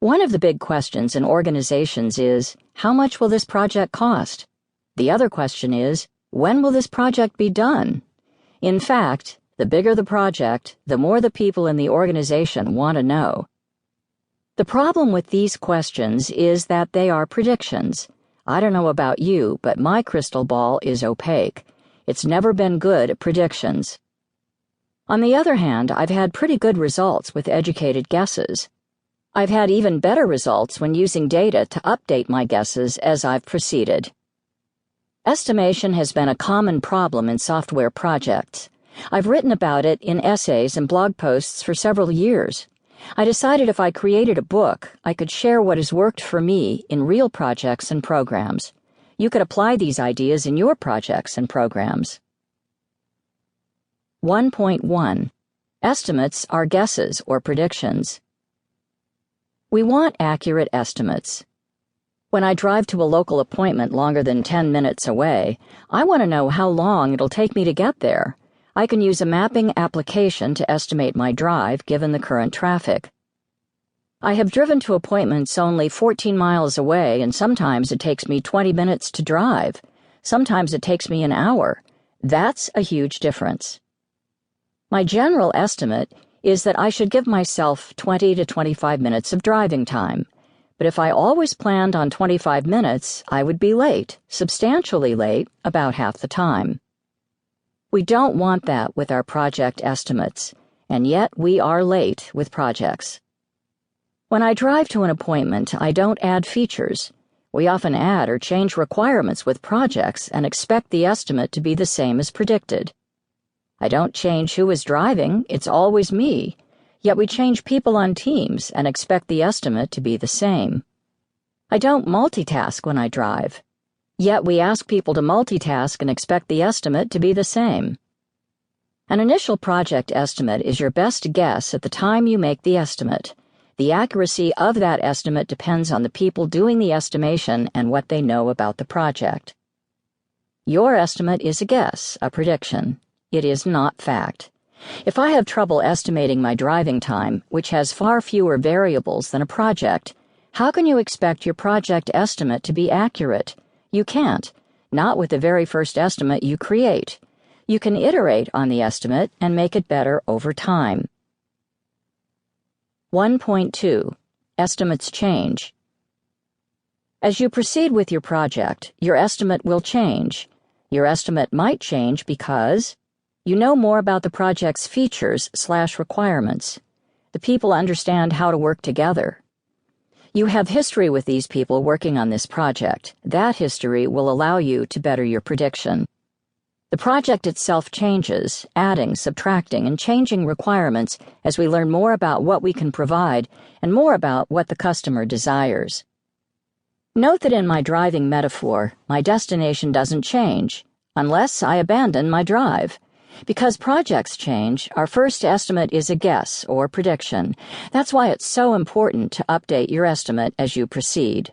One of the big questions in organizations is, how much will this project cost? The other question is, when will this project be done? In fact, the bigger the project, the more the people in the organization want to know. The problem with these questions is that they are predictions. I don't know about you, but my crystal ball is opaque. It's never been good at predictions. On the other hand, I've had pretty good results with educated guesses. I've had even better results when using data to update my guesses as I've proceeded. Estimation has been a common problem in software projects. I've written about it in essays and blog posts for several years. I decided if I created a book, I could share what has worked for me in real projects and programs. You could apply these ideas in your projects and programs. 1.1. Estimates are guesses or predictions. We want accurate estimates. When I drive to a local appointment longer than 10 minutes away, I want to know how long it'll take me to get there. I can use a mapping application to estimate my drive given the current traffic. I have driven to appointments only 14 miles away, and sometimes it takes me 20 minutes to drive. Sometimes it takes me an hour. That's a huge difference. My general estimate is that I should give myself 20 to 25 minutes of driving time. But if I always planned on 25 minutes, I would be late, substantially late, about half the time. We don't want that with our project estimates, and yet we are late with projects. When I drive to an appointment, I don't add features. We often add or change requirements with projects and expect the estimate to be the same as predicted. I don't change who is driving, it's always me, yet we change people on teams and expect the estimate to be the same. I don't multitask when I drive, yet we ask people to multitask and expect the estimate to be the same. An initial project estimate is your best guess at the time you make the estimate. The accuracy of that estimate depends on the people doing the estimation and what they know about the project. Your estimate is a guess, a prediction. It is not fact. If I have trouble estimating my driving time, which has far fewer variables than a project, how can you expect your project estimate to be accurate? You can't, not with the very first estimate you create. You can iterate on the estimate and make it better over time. 1.2. Estimates change. As you proceed with your project, your estimate will change. Your estimate might change because you know more about the project's features/requirements. The people understand how to work together. You have history with these people working on this project. That history will allow you to better your prediction. The project itself changes, adding, subtracting, and changing requirements as we learn more about what we can provide and more about what the customer desires. Note that in my driving metaphor, my destination doesn't change unless I abandon my drive. Because projects change, our first estimate is a guess or prediction. That's why it's so important to update your estimate as you proceed.